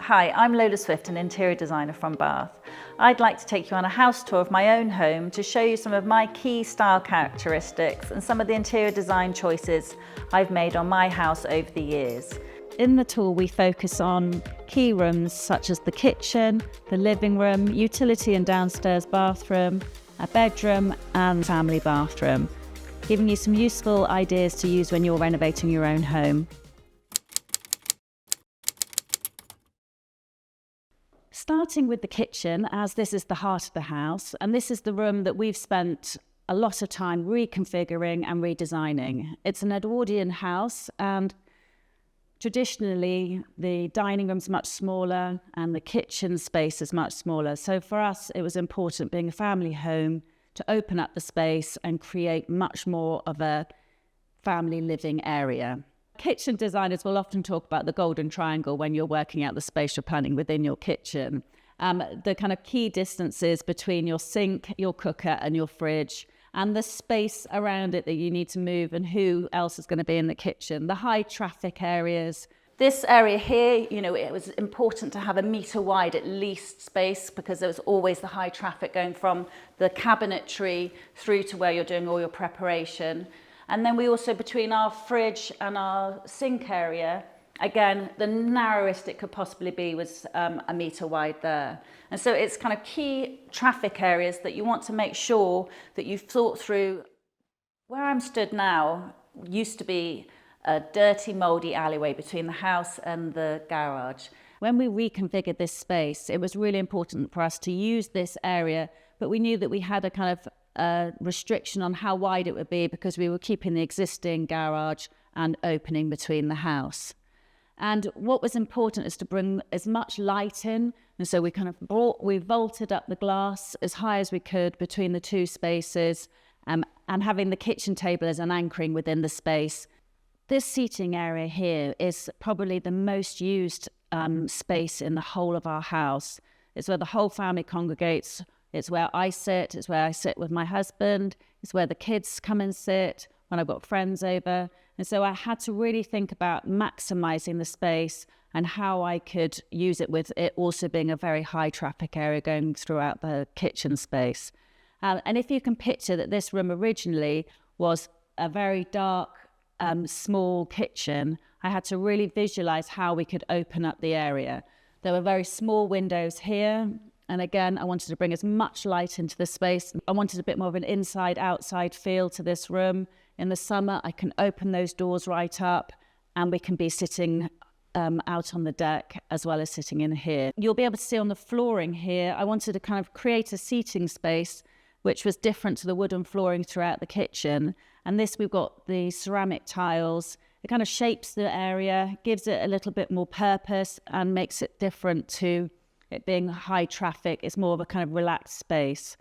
Hi, I'm Lola Swift, an interior designer from Bath. I'd like to take you on a house tour of my own home to show you some of my key style characteristics and some of the interior design choices I've made on my house over the years. In the tour, we focus on key rooms such as the kitchen, the living room, utility and downstairs bathroom, a bedroom and family bathroom, giving you some useful ideas to use when you're renovating your own home. Starting with the kitchen, as this is the heart of the house, and this is the room that we've spent a lot of time reconfiguring and redesigning. It's an Edwardian house, and traditionally the dining room's much smaller and the kitchen space is much smaller. So for us, it was important, being a family home, to open up the space and create much more of a family living area. Kitchen designers will often talk about the golden triangle when you're working out the spatial planning within your kitchen. The kind of key distances between your sink, your cooker and your fridge, and the space around it that you need to move and who else is going to be in the kitchen. The high traffic areas. This area here, it was important to have a metre wide at least space because there was always the high traffic going from the cabinetry through to where you're doing all your preparation. And then we also, between our fridge and our sink area, again, the narrowest it could possibly be was a metre wide there. And so it's kind of key traffic areas that you want to make sure that you've thought through. Where I'm stood now used to be a dirty, mouldy alleyway between the house and the garage. When we reconfigured this space, it was really important for us to use this area, but we knew that we had a kind of restriction on how wide it would be because we were keeping the existing garage and opening between the house. And what was important is to bring as much light in, and so we vaulted up the glass as high as we could between the two spaces, and having the kitchen table as an anchoring within the space. This seating area here is probably the most used space in the whole of our house. It's where the whole family congregates. It's where I sit, it's where I sit with my husband, it's where the kids come and sit when I've got friends over. And so I had to really think about maximising the space and how I could use it, with it also being a very high traffic area going throughout the kitchen space. And if you can picture that this room originally was a very dark, small kitchen, I had to really visualise how we could open up the area. There were very small windows here. And again, I wanted to bring as much light into the space. I wanted a bit more of an inside-outside feel to this room. In the summer, I can open those doors right up and we can be sitting out on the deck as well as sitting in here. You'll be able to see on the flooring here, I wanted to kind of create a seating space which was different to the wooden flooring throughout the kitchen. And this, we've got the ceramic tiles. It kind of shapes the area, gives it a little bit more purpose and makes it different to it being high traffic. It's more of a kind of relaxed space.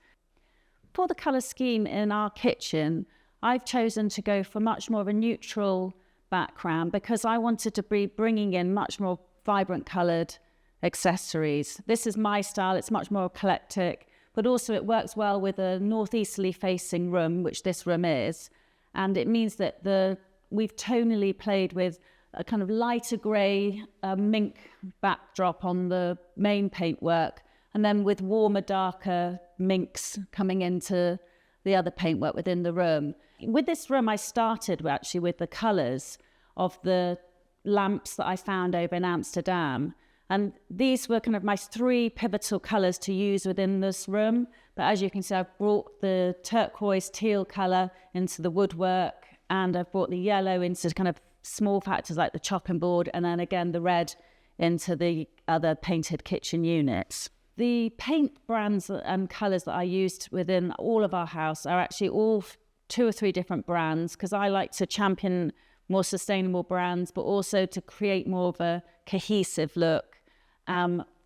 For the colour scheme in our kitchen, I've chosen to go for much more of a neutral background because I wanted to be bringing in much more vibrant coloured accessories. This is my style, it's much more eclectic, but also it works well with a northeasterly facing room, which this room is. And it means that we've tonally played with a kind of lighter grey mink backdrop on the main paintwork, and then with warmer, darker minks coming into the other paintwork within the room. With this room, I started actually with the colours of the lamps that I found over in Amsterdam. And these were kind of my three pivotal colours to use within this room. But as you can see, I've brought the turquoise teal colour into the woodwork, and I've brought the yellow into kind of small factors like the chopping board, and then again the red into the other painted kitchen units. The paint brands and colours that I used within all of our house are actually all 2 or 3 different brands, because I like to champion more sustainable brands, but also to create more of a cohesive look.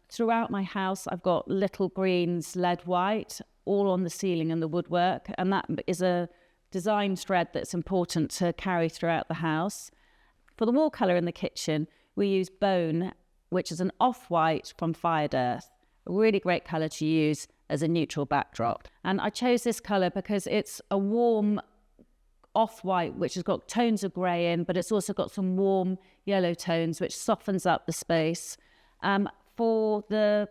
Throughout my house, I've got little greens, lead white, all on the ceiling and the woodwork, and that is a design thread that's important to carry throughout the house. For the wall colour in the kitchen, we use bone, which is an off-white from Fired Earth. A really great colour to use as a neutral backdrop. And I chose this colour because it's a warm off-white, which has got tones of grey in, but it's also got some warm yellow tones, which softens up the space. For the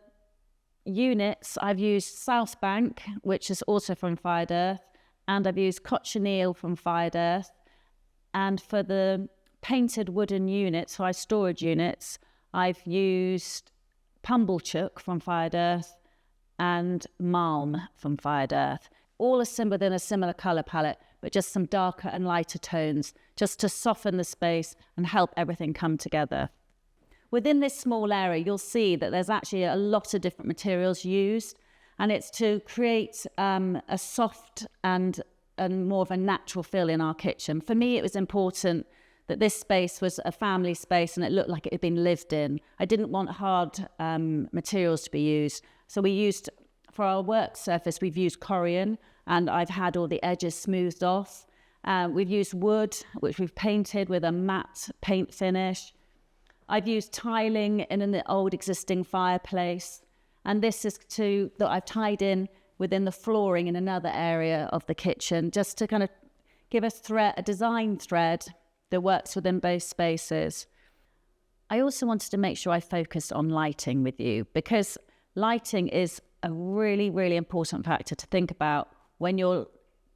units, I've used South Bank, which is also from Fired Earth, and I've used cochineal from Fired Earth. And for the painted wooden units, so storage units, I've used Pumblechook from Fired Earth and Malm from Fired Earth. All are within a similar colour palette, but just some darker and lighter tones, just to soften the space and help everything come together. Within this small area, you'll see that there's actually a lot of different materials used, and it's to create a soft and more of a natural feel in our kitchen. For me, it was important that this space was a family space and it looked like it had been lived in. I didn't want hard materials to be used. So we used, for our work surface, we've used Corian, and I've had all the edges smoothed off. We've used wood, which we've painted with a matte paint finish. I've used tiling in an old existing fireplace. And this is that I've tied in within the flooring in another area of the kitchen, just to kind of give a design thread that works within both spaces. I also wanted to make sure I focused on lighting with you, because lighting is a really, really important factor to think about when you're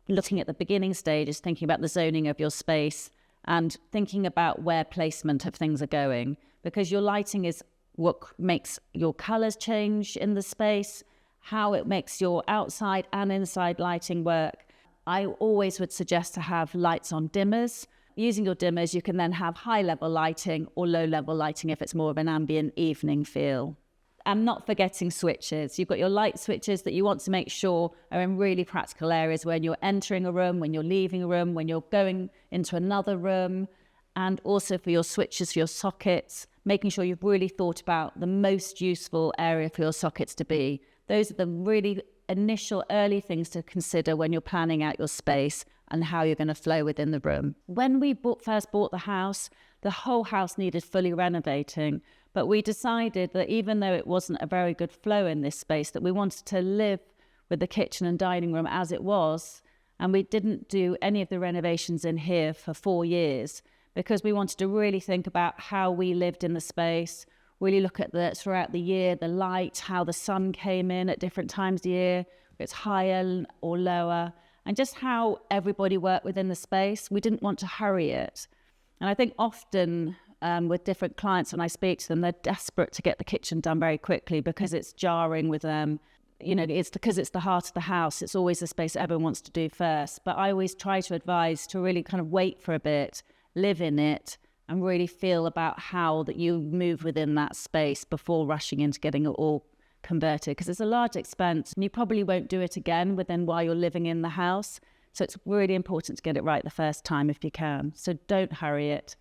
looking at the beginning stages, thinking about the zoning of your space and thinking about where placement of things are going, because your lighting is what makes your colours change in the space, how it makes your outside and inside lighting work. I always would suggest to have lights on dimmers. Using your dimmers, you can then have high-level lighting or low-level lighting if it's more of an ambient evening feel. And not forgetting switches. You've got your light switches that you want to make sure are in really practical areas when you're entering a room, when you're leaving a room, when you're going into another room, and also for your switches, for your sockets, making sure you've really thought about the most useful area for your sockets to be. Those are the really initial early things to consider when you're planning out your space and how you're going to flow within the room. When we first bought the house, the whole house needed fully renovating. But we decided that even though it wasn't a very good flow in this space, that we wanted to live with the kitchen and dining room as it was. And we didn't do any of the renovations in here for 4 years, because we wanted to really think about how we lived in the space, really look at throughout the year, the light, how the sun came in at different times of the year, if it's higher or lower, and just how everybody worked within the space. We didn't want to hurry it. And I think often with different clients, when I speak to them, they're desperate to get the kitchen done very quickly because it's jarring with them. You know, it's because it's the heart of the house. It's always the space everyone wants to do first. But I always try to advise to really kind of wait for a bit, live in it, and really feel about how that you move within that space before rushing into getting it all converted. Because it's a large expense and you probably won't do it again while you're living in the house. So it's really important to get it right the first time if you can. So don't hurry it.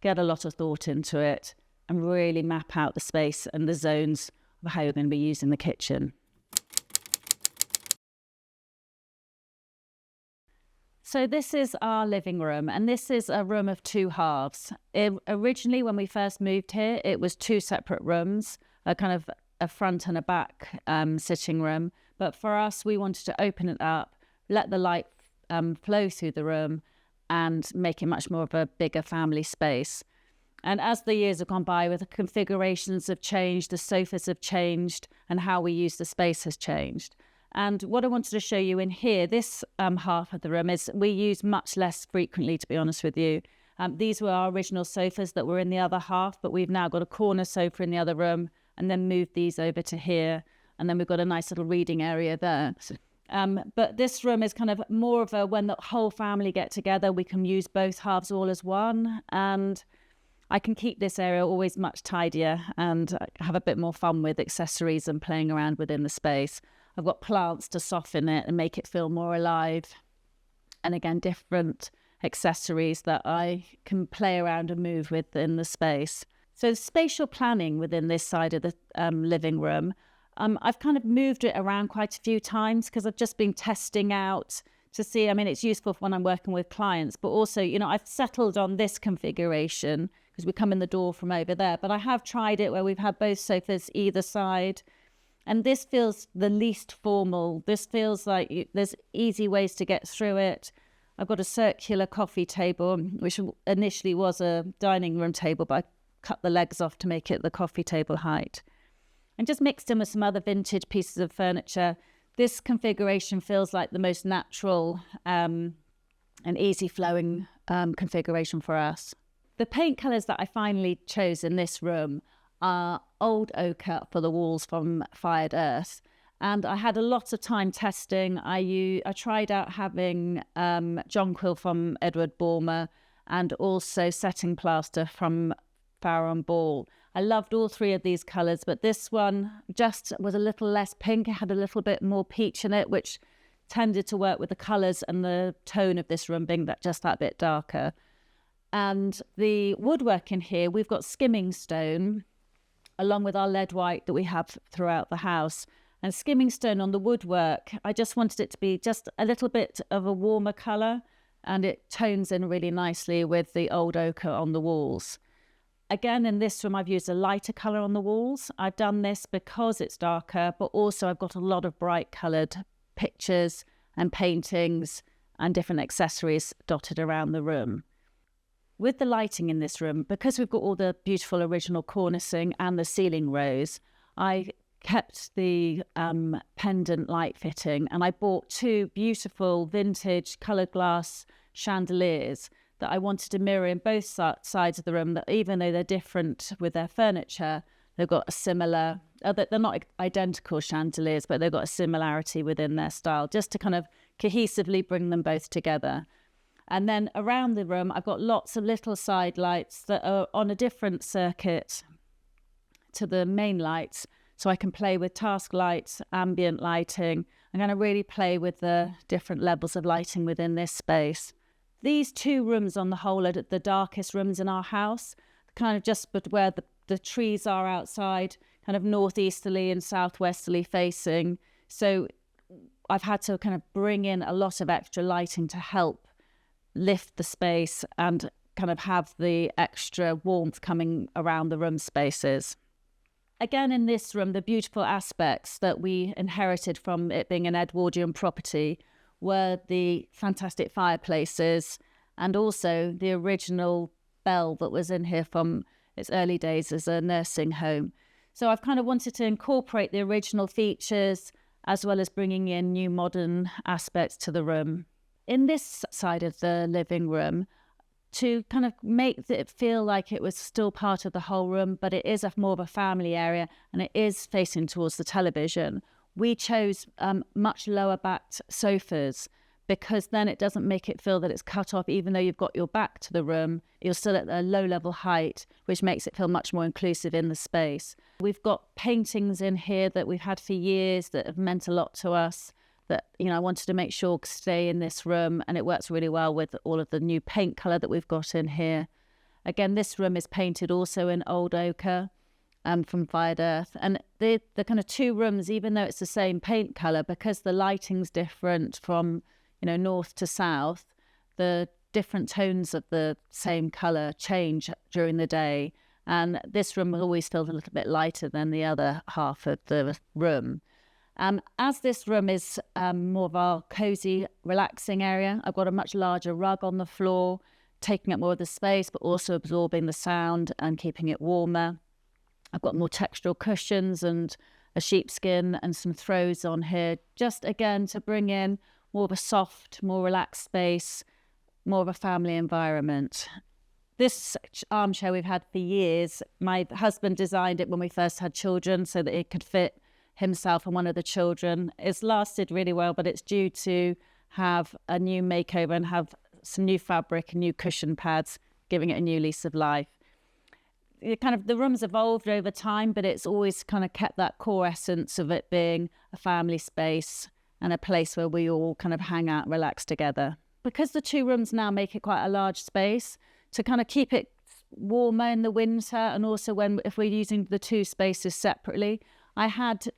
Get a lot of thought into it and really map out the space and the zones of how you're going to be using the kitchen. So this is our living room, and this is a room of 2 halves. Originally, when we first moved here, it was 2 separate rooms, a kind of a front and a back sitting room. But for us, we wanted to open it up, let the light flow through the room, and make it much more of a bigger family space. And as the years have gone by, with the configurations have changed, the sofas have changed, and how we use the space has changed. And what I wanted to show you in here, this half of the room, is we use much less frequently, to be honest with you. These were our original sofas that were in the other half, but we've now got a corner sofa in the other room and then moved these over to here. And then we've got a nice little reading area there. But this room is kind of more of a, when the whole family get together, we can use both halves all as one. And I can keep this area always much tidier and have a bit more fun with accessories and playing around within the space. I've got plants to soften it and make it feel more alive. And again, different accessories that I can play around and move with in the space. So spatial planning within this side of the living room, I've kind of moved it around quite a few times because I've just been testing out to see, I mean, it's useful when I'm working with clients, but also, you know, I've settled on this configuration because we come in the door from over there, but I have tried it where we've had both sofas either side. And this feels the least formal. This feels like there's easy ways to get through it. I've got a circular coffee table, which initially was a dining room table, but I cut the legs off to make it the coffee table height. and just mixed in with some other vintage pieces of furniture. This configuration feels like the most natural and easy flowing configuration for us. The paint colours that I finally chose in this room are old ochre for the walls from Fired Earth. And I had a lot of time testing. I tried out having jonquil from Edward Bulmer and also setting plaster from Farrow & Ball. I loved all three of these colours, but this one just was a little less pink. It had a little bit more peach in it, which tended to work with the colours and the tone of this room being just that bit darker. And the woodwork in here, we've got skimming stone along with our lead white that we have throughout the house. And skimming stone on the woodwork, I just wanted it to be just a little bit of a warmer colour, and it tones in really nicely with the old ochre on the walls. Again, in this room, I've used a lighter colour on the walls. I've done this because it's darker, but also I've got a lot of bright coloured pictures and paintings and different accessories dotted around the room. With the lighting in this room, because we've got all the beautiful original cornicing and the ceiling rose, I kept the pendant light fitting, and I bought two beautiful vintage coloured glass chandeliers that I wanted to mirror in both sides of the room, that even though they're different with their furniture, they've got a similar, they're not identical chandeliers, but they've got a similarity within their style, just to kind of cohesively bring them both together. And then around the room, I've got lots of little side lights that are on a different circuit to the main lights, so I can play with task lights, ambient lighting. I'm going to really play with the different levels of lighting within this space. These two rooms on the whole are the darkest rooms in our house, kind of just where the trees are outside, kind of northeasterly and southwesterly facing. So I've had to kind of bring in a lot of extra lighting to help lift the space and kind of have the extra warmth coming around the room spaces. Again, in this room, the beautiful aspects that we inherited from it being an Edwardian property were the fantastic fireplaces and also the original bell that was in here from its early days as a nursing home. So I've kind of wanted to incorporate the original features as well as bringing in new modern aspects to the room. In this side of the living room, to kind of make it feel like it was still part of the whole room, but it is more of a family area and it is facing towards the television, we chose much lower backed sofas, because then it doesn't make it feel that it's cut off. Even though you've got your back to the room, you're still at a low level height, which makes it feel much more inclusive in the space. We've got paintings in here that we've had for years that have meant a lot to us, that, you know, I wanted to make sure stay in this room, and it works really well with all of the new paint colour that we've got in here. Again, this room is painted also in old ochre from Fired Earth. And the kind of two rooms, even though it's the same paint colour, because the lighting's different from, you know, north to south, the different tones of the same colour change during the day. And this room always feels a little bit lighter than the other half of the room. As this room is more of our cosy, relaxing area, I've got a much larger rug on the floor, taking up more of the space, but also absorbing the sound and keeping it warmer. I've got more textural cushions and a sheepskin and some throws on here, just again to bring in more of a soft, more relaxed space, more of a family environment. This armchair we've had for years. My husband designed it when we first had children so that it could fit himself and one of the children. It's lasted really well, but it's due to have a new makeover and have some new fabric and new cushion pads, giving it a new lease of life. The room's evolved over time, but it's always kind of kept that core essence of it being a family space and a place where we all kind of hang out and relax together. Because the two rooms now make it quite a large space, to kind of keep it warmer in the winter, and also if we're using the two spaces separately, I had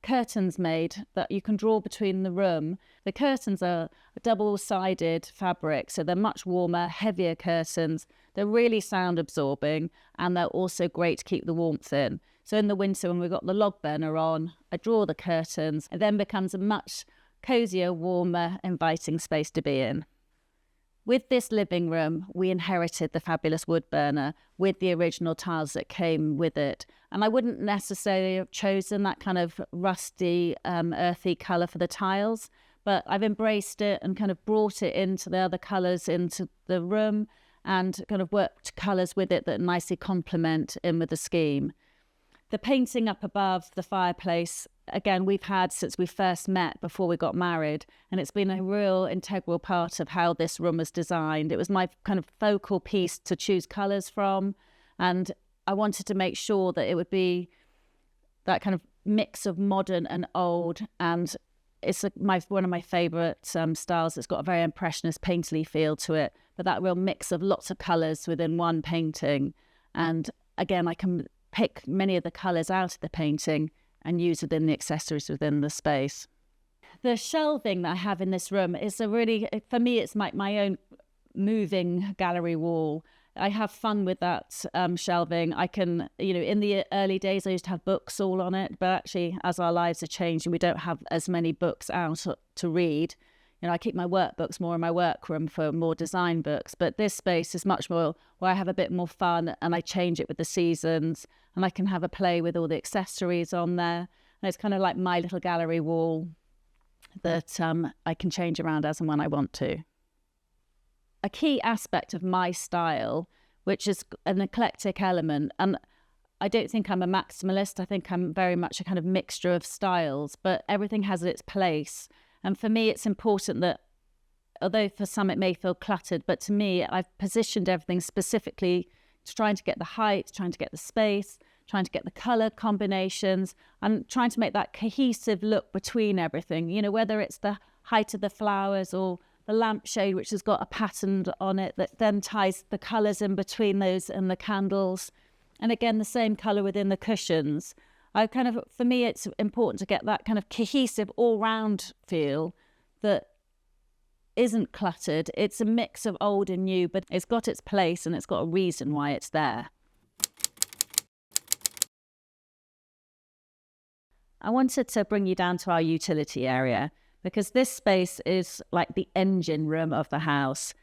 curtains made that you can draw between the room. The curtains are double-sided fabric, so they're much warmer, heavier curtains. They're really sound absorbing, and they're also great to keep the warmth in. So in the winter, when we've got the log burner on, I draw the curtains. It then becomes a much cosier, warmer, inviting space to be in. With this living room, we inherited the fabulous wood burner with the original tiles that came with it. And I wouldn't necessarily have chosen that kind of rusty, earthy colour for the tiles, but I've embraced it and kind of brought it into the other colours into the room and kind of worked colours with it that nicely complement in with the scheme. The painting up above the fireplace, again, we've had since we first met before we got married, and it's been a real integral part of how this room was designed. It was my kind of focal piece to choose colours from, and I wanted to make sure that it would be that kind of mix of modern and old, and it's one of my favourite styles. It's got a very impressionist, painterly feel to it, but that real mix of lots of colours within one painting. And again, I can pick many of the colours out of the painting and use within the accessories within the space. The shelving that I have in this room is for me, it's my own moving gallery wall. I have fun with that shelving. I can, in the early days, I used to have books all on it, but actually, as our lives are changing, we don't have as many books out to read. I keep my workbooks more in my workroom for more design books, but this space is much more where I have a bit more fun and I change it with the seasons and I can have a play with all the accessories on there. And it's kind of like my little gallery wall that I can change around as and when I want to. A key aspect of my style, which is an eclectic element, and I don't think I'm a maximalist. I think I'm very much a kind of mixture of styles, but everything has its place. And for me, it's important that, although for some it may feel cluttered, but to me, I've positioned everything specifically to trying to get the height, trying to get the space, trying to get the colour combinations, and trying to make that cohesive look between everything, whether it's the height of the flowers or the lampshade, which has got a pattern on it that then ties the colours in between those and the candles. And again, the same colour within the cushions. For me, it's important to get that kind of cohesive all-round feel that isn't cluttered. It's a mix of old and new, but it's got its place and it's got a reason why it's there. I wanted to bring you down to our utility area because this space is like the engine room of the house.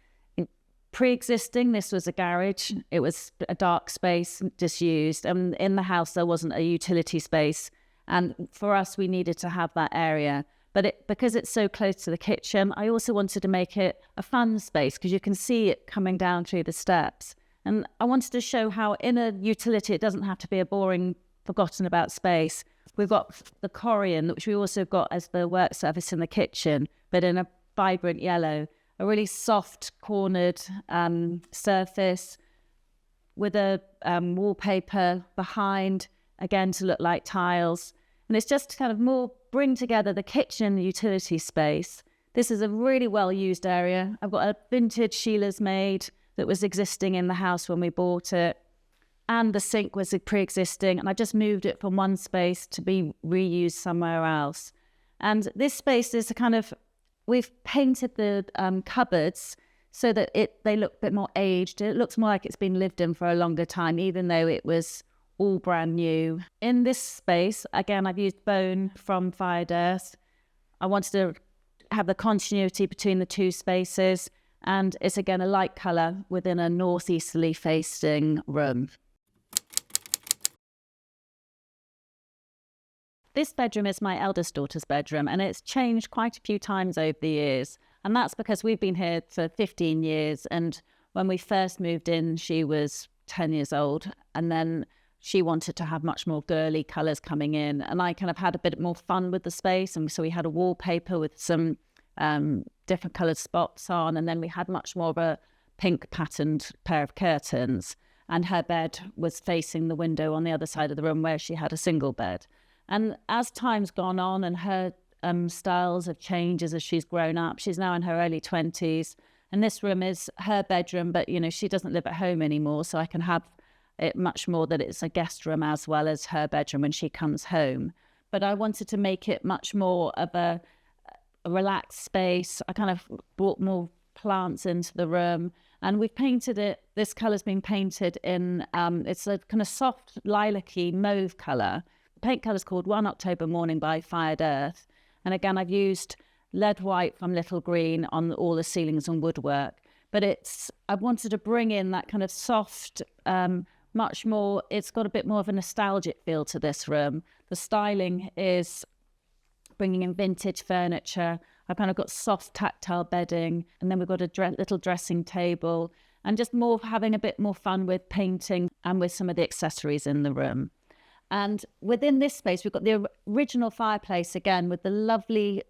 Pre-existing, this was a garage. It was a dark space, disused. And in the house, there wasn't a utility space. And for us, we needed to have that area. But because it's so close to the kitchen, I also wanted to make it a fun space because you can see it coming down through the steps. And I wanted to show how in a utility, it doesn't have to be a boring, forgotten about space. We've got the Corian, which we also got as the work surface in the kitchen, but in a vibrant yellow. A really soft cornered surface with a wallpaper behind, again, to look like tiles. And it's just to kind of more bring together the kitchen and the utility space. This is a really well-used area. I've got a vintage Sheila's maid that was existing in the house when we bought it. And the sink was pre-existing. And I just moved it from one space to be reused somewhere else. And this space is a kind of... We've painted the cupboards so that they look a bit more aged. It looks more like it's been lived in for a longer time, even though it was all brand new. In this space, again, I've used bone from Fired Earth. I wanted to have the continuity between the two spaces, and it's again a light colour within a northeasterly facing room. This bedroom is my eldest daughter's bedroom, and it's changed quite a few times over the years. And that's because we've been here for 15 years. And when we first moved in, she was 10 years old. And then she wanted to have much more girly colours coming in. And I kind of had a bit more fun with the space. And so we had a wallpaper with some different coloured spots on. And then we had much more of a pink patterned pair of curtains. And her bed was facing the window on the other side of the room where she had a single bed. And as time's gone on and her styles have changed as she's grown up, she's now in her early 20s. And this room is her bedroom, but, she doesn't live at home anymore. So I can have it much more that it's a guest room as well as her bedroom when she comes home. But I wanted to make it much more of a relaxed space. I kind of brought more plants into the room. And we've painted it, this colour's been painted in, it's a kind of soft lilac-y mauve colour. The paint colour is called One October Morning by Fired Earth. And again, I've used lead white from Little Green on all the ceilings and woodwork. but I wanted to bring in that kind of soft, much more, it's got a bit more of a nostalgic feel to this room. The styling is bringing in vintage furniture. I've kind of got soft tactile bedding, and then we've got a little dressing table, and just more having a bit more fun with painting and with some of the accessories in the room. And within this space, we've got the original fireplace again with the lovely,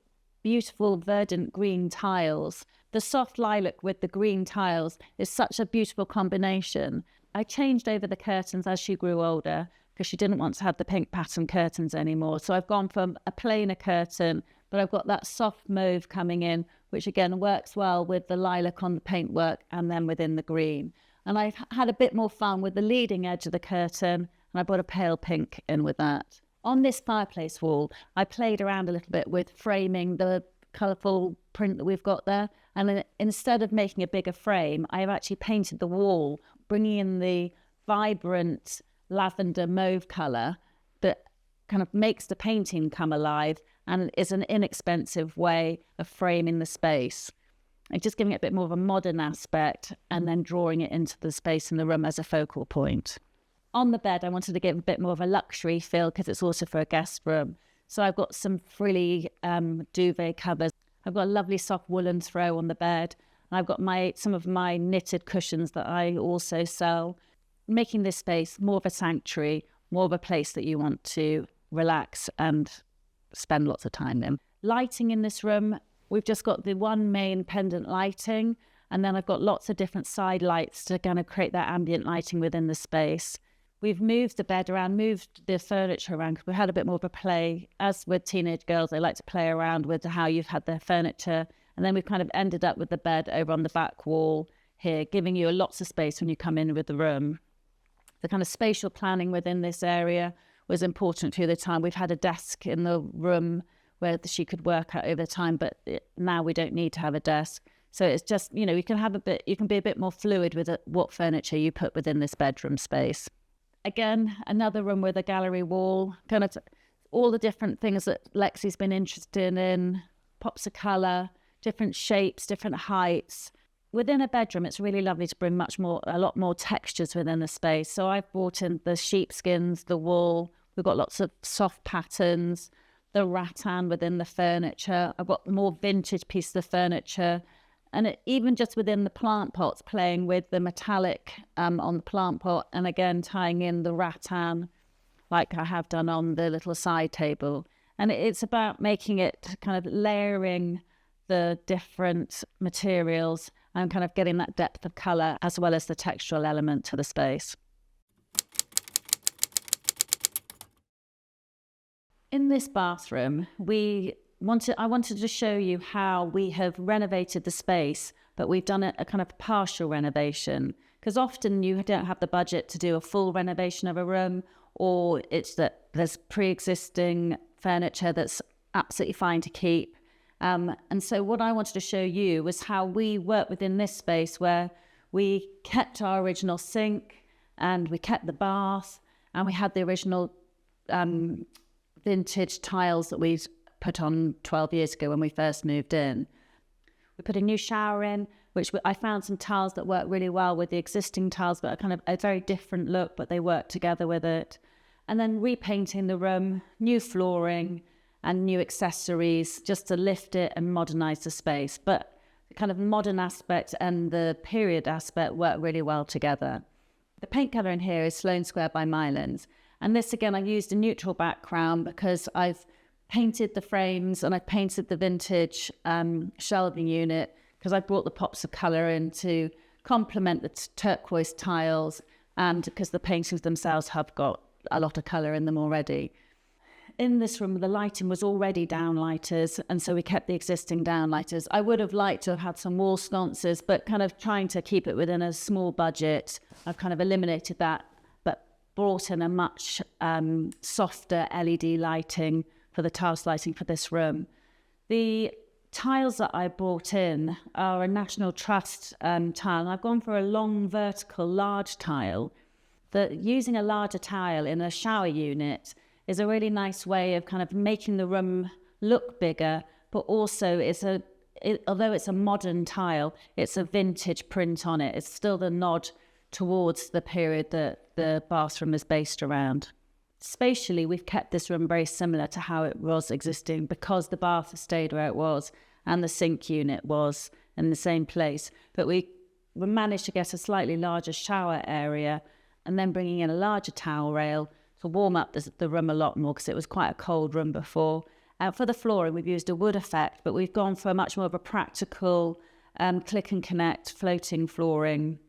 beautiful verdant green tiles. The soft lilac with the green tiles is such a beautiful combination. I changed over the curtains as she grew older because she didn't want to have the pink pattern curtains anymore. So I've gone from a plainer curtain, but I've got that soft mauve coming in, which again works well with the lilac on the paintwork and then within the green. And I've had a bit more fun with the leading edge of the curtain, and I brought a pale pink in with that. On this fireplace wall, I played around a little bit with framing the colourful print that we've got there. And then instead of making a bigger frame, I've actually painted the wall, bringing in the vibrant lavender mauve colour that kind of makes the painting come alive and is an inexpensive way of framing the space. And just giving it a bit more of a modern aspect and then drawing it into the space in the room as a focal point. On the bed, I wanted to give a bit more of a luxury feel because it's also for a guest room. So I've got some frilly duvet covers. I've got a lovely soft woolen throw on the bed. And I've got some of my knitted cushions that I also sell, making this space more of a sanctuary, more of a place that you want to relax and spend lots of time in. Lighting in this room, we've just got the one main pendant lighting, and then I've got lots of different side lights to kind of create that ambient lighting within the space. We've moved the bed around, moved the furniture around, because we had a bit more of a play. As with teenage girls, they like to play around with how you've had their furniture. And then we've kind of ended up with the bed over on the back wall here, giving you lots of space when you come in with the room. The kind of spatial planning within this area was important through the time. We've had a desk in the room where she could work at over time, but now we don't need to have a desk. So it's just, you can be a bit more fluid with what furniture you put within this bedroom space. Again, another room with a gallery wall, kind of all the different things that Lexi's been interested in, pops of colour, different shapes, different heights. Within a bedroom, it's really lovely to bring a lot more textures within the space. So I've brought in the sheepskins, the wool. We've got lots of soft patterns, the rattan within the furniture. I've got more vintage pieces of furniture. And even just within the plant pots, playing with the metallic on the plant pot, and again, tying in the rattan like I have done on the little side table. And it's about making it kind of layering the different materials and kind of getting that depth of colour as well as the textural element to the space. In this bathroom, I wanted to show you how we have renovated the space, but we've done a kind of partial renovation, because often you don't have the budget to do a full renovation of a room, or it's that there's pre-existing furniture that's absolutely fine to keep. And so what I wanted to show you was how we work within this space, where we kept our original sink and we kept the bath and we had the original vintage tiles that we put on 12 years ago when we first moved in. We put a new shower in, which I found some tiles that work really well with the existing tiles, but are kind of a very different look, but they work together with it. And then repainting the room, new flooring and new accessories just to lift it and modernise the space. But the kind of modern aspect and the period aspect work really well together. The paint colour in here is Sloane Square by Mylands. And this, again, I used a neutral background because I've painted the frames and I painted the vintage shelving unit because I brought the pops of colour in to complement the turquoise tiles, and because the paintings themselves have got a lot of colour in them already. In this room, the lighting was already downlighters, and so we kept the existing downlighters. I would have liked to have had some wall sconces, but kind of trying to keep it within a small budget, I've kind of eliminated that, but brought in a much softer LED lighting for the tiles lighting for this room. The tiles that I brought in are a National Trust tile, and I've gone for a long vertical large tile. Using a larger tile in a shower unit is a really nice way of kind of making the room look bigger, but also it's a although it's a modern tile, it's a vintage print on it. It's still the nod towards the period that the bathroom is based around. Spatially, we've kept this room very similar to how it was existing because the bath stayed where it was and the sink unit was in the same place. But we managed to get a slightly larger shower area and then bringing in a larger towel rail to warm up the room a lot more because it was quite a cold room before. For the flooring, we've used a wood effect, but we've gone for much more of a practical click and connect floating flooring,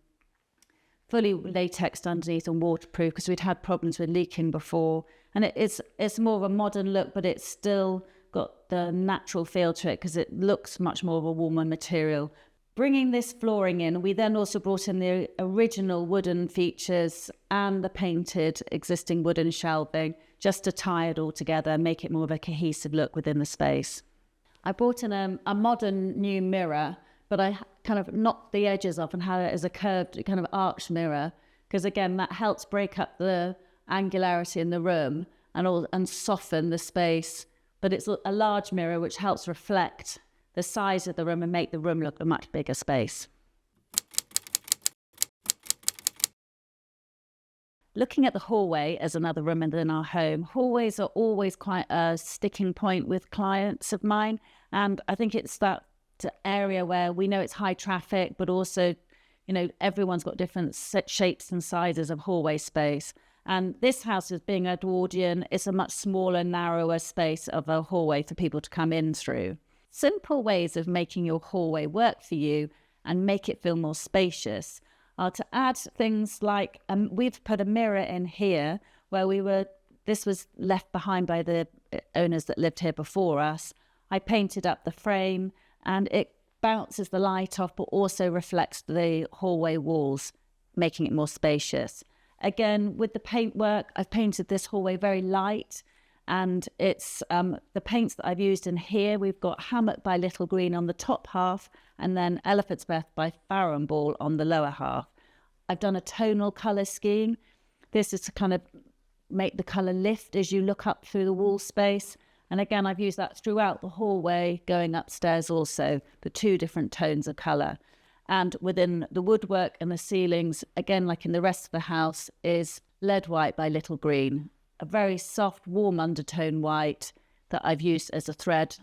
fully latexed underneath and waterproof because we'd had problems with leaking before. And it's more of a modern look, but it's still got the natural feel to it because it looks much more of a warmer material. Bringing this flooring in, we then also brought in the original wooden features and the painted existing wooden shelving just to tie it all together and make it more of a cohesive look within the space. I brought in a modern new mirror, but I kind of knocked the edges off and had it as a curved kind of arched mirror because again that helps break up the angularity in the room and soften the space. But it's a large mirror which helps reflect the size of the room and make the room look a much bigger space. Looking at the hallway as another room within our home, hallways are always quite a sticking point with clients of mine. And I think it's that area where we know it's high traffic, but also, everyone's got different shapes and sizes of hallway space. And this house, is being Edwardian, it's a much smaller, narrower space of a hallway for people to come in through. Simple ways of making your hallway work for you and make it feel more spacious are to add things like, we've put a mirror in here where this was left behind by the owners that lived here before us. I painted up the frame and it bounces the light off, but also reflects the hallway walls, making it more spacious. Again, with the paintwork, I've painted this hallway very light. And it's the paints that I've used in here. We've got Hammock by Little Green on the top half and then Elephant's Breath by Farron Ball on the lower half. I've done a tonal colour scheme. This is to kind of make the colour lift as you look up through the wall space. And again, I've used that throughout the hallway, going upstairs also, the 2 different tones of colour. And within the woodwork and the ceilings, again, like in the rest of the house, is Lead White by Little Green. A very soft, warm undertone white that I've used as a thread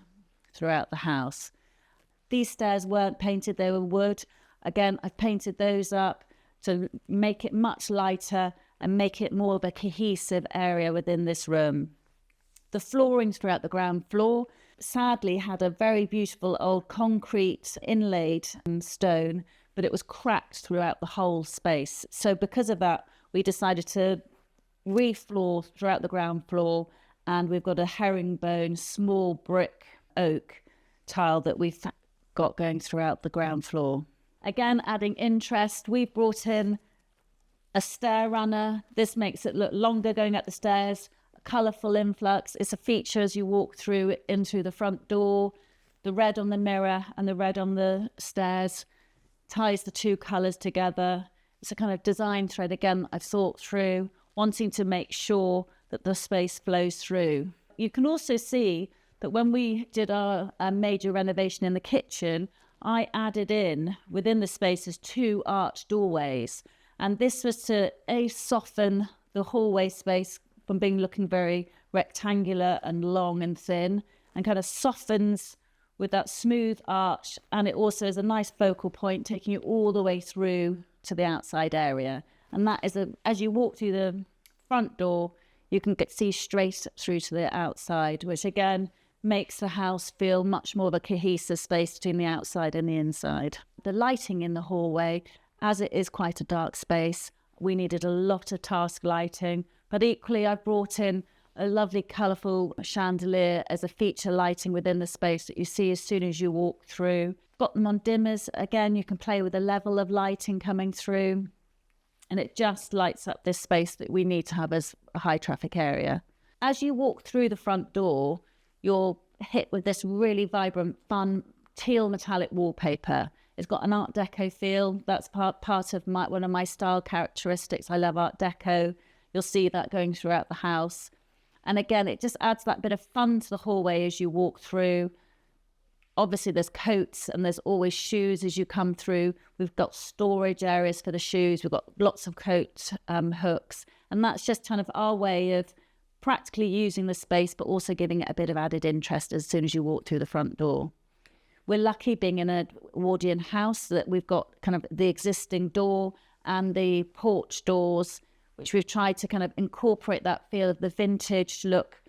throughout the house. These stairs weren't painted, they were wood. Again, I've painted those up to make it much lighter and make it more of a cohesive area within this room. The flooring throughout the ground floor sadly had a very beautiful old concrete inlaid stone, but it was cracked throughout the whole space. So because of that, we decided to refloor throughout the ground floor, and we've got a herringbone small brick oak tile that we've got going throughout the ground floor. Again, adding interest, we've brought in a stair runner. This makes it look longer going up the stairs, a colourful influx. It's a feature as you walk through into the front door. The red on the mirror and the red on the stairs ties the 2 colours together. It's a kind of design thread, again, I've thought through, wanting to make sure that the space flows through. You can also see that when we did our major renovation in the kitchen, I added in, within the spaces, 2 arched doorways. And this was to, soften the hallway space from looking very rectangular and long and thin, and kind of softens with that smooth arch. And it also is a nice focal point, taking you all the way through to the outside area. And that is, as you walk through the front door, you can see straight through to the outside, which again makes the house feel much more of a cohesive space between the outside and the inside. The lighting in the hallway, as it is quite a dark space, we needed a lot of task lighting, but equally I've brought in a lovely colourful chandelier as a feature lighting within the space that you see as soon as you walk through. Got them on dimmers. Again, you can play with the level of lighting coming through, and it just lights up this space that we need to have as a high traffic area. As you walk through the front door, you're hit with this really vibrant, fun teal metallic wallpaper. It's got an Art Deco feel. That's part of one of my style characteristics. I love Art Deco. You'll see that going throughout the house. And again, it just adds that bit of fun to the hallway as you walk through. Obviously, there's coats and there's always shoes as you come through. We've got storage areas for the shoes. We've got lots of coat hooks. And that's just kind of our way of practically using the space, but also giving it a bit of added interest as soon as you walk through the front door. We're lucky being in an Edwardian house that we've got kind of the existing door and the porch doors, which we've tried to kind of incorporate that feel of the vintage look,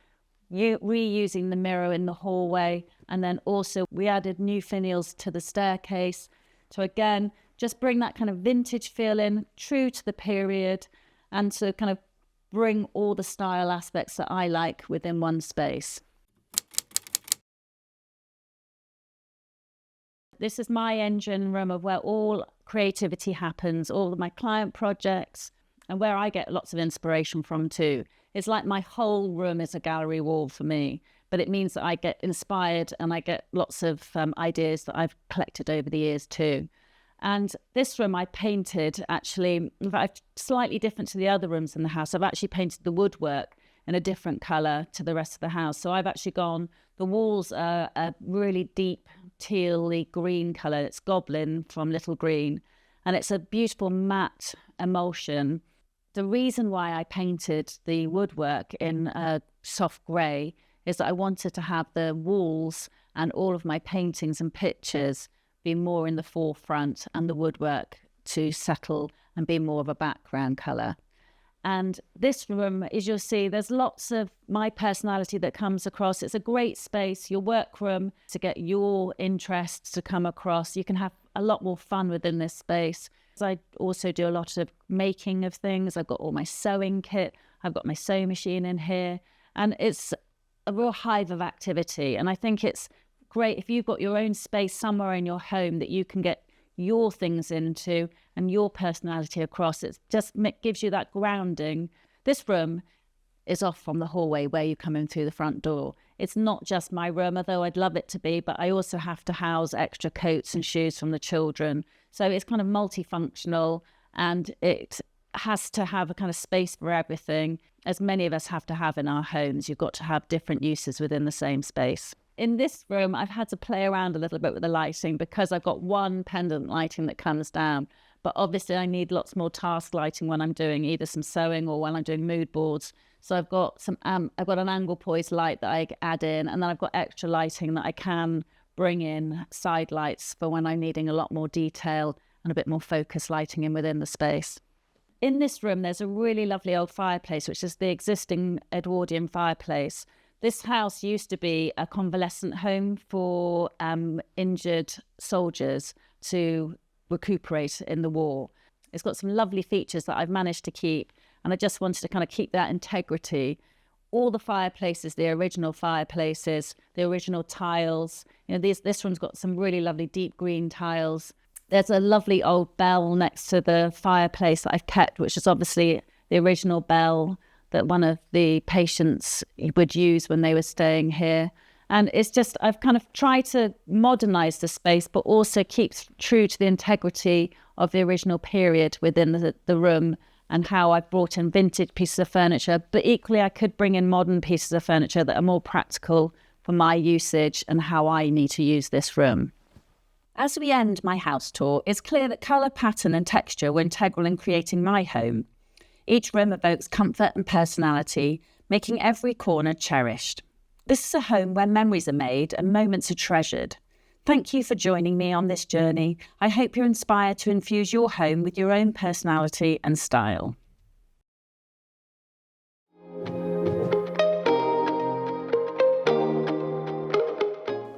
reusing the mirror in the hallway. And then also we added new finials to the staircase. So again, just bring that kind of vintage feel in, true to the period, and to kind of bring all the style aspects that I like within one space. This is my engine room of where all creativity happens, all of my client projects, and where I get lots of inspiration from too. It's like my whole room is a gallery wall for me, but it means that I get inspired and I get lots of ideas that I've collected over the years too. And this room I painted actually, in fact, slightly different to the other rooms in the house. I've actually painted the woodwork in a different colour to the rest of the house. So I've actually gone, the walls are a really deep tealy green colour. It's Goblin from Little Green. And it's a beautiful matte emulsion. The reason why I painted the woodwork in a soft grey is that I wanted to have the walls and all of my paintings and pictures be more in the forefront and the woodwork to settle and be more of a background colour. And this room, as you'll see, there's lots of my personality that comes across. It's a great space, your workroom, to get your interests to come across. You can have a lot more fun within this space. I also do a lot of making of things. I've got all my sewing kit. I've got my sewing machine in here. And it's a real hive of activity. And I think it's great if you've got your own space somewhere in your home that you can get your things into and your personality across. It just gives you that grounding. This room is off from the hallway where you come in through the front door. It's not just my room, although I'd love it to be, but I also have to house extra coats and shoes from the children. So it's kind of multifunctional, and it has to have a kind of space for everything, as many of us have to have in our homes. You've got to have different uses within the same space. In this room, I've had to play around a little bit with the lighting because I've got one pendant lighting that comes down. But obviously I need lots more task lighting when I'm doing either some sewing or when I'm doing mood boards. So I've got I've got an angle poised light that I add in, and then I've got extra lighting that I can bring in, side lights for when I'm needing a lot more detail and a bit more focus lighting in within the space. In this room, there's a really lovely old fireplace, which is the existing Edwardian fireplace. This house used to be a convalescent home for injured soldiers to recuperate in the war. It's got some lovely features that I've managed to keep, and I just wanted to kind of keep that integrity. All the fireplaces, the original fireplaces, the original tiles. You know, this one's got some really lovely deep green tiles. There's a lovely old bell next to the fireplace that I've kept, which is obviously the original bell that one of the patients would use when they were staying here. And it's just, I've kind of tried to modernize the space, but also keep true to the integrity of the original period within the room, and how I've brought in vintage pieces of furniture. But equally, I could bring in modern pieces of furniture that are more practical for my usage and how I need to use this room. As we end my house tour, it's clear that colour, pattern and texture were integral in creating my home. Each room evokes comfort and personality, making every corner cherished. This is a home where memories are made and moments are treasured. Thank you for joining me on this journey. I hope you're inspired to infuse your home with your own personality and style.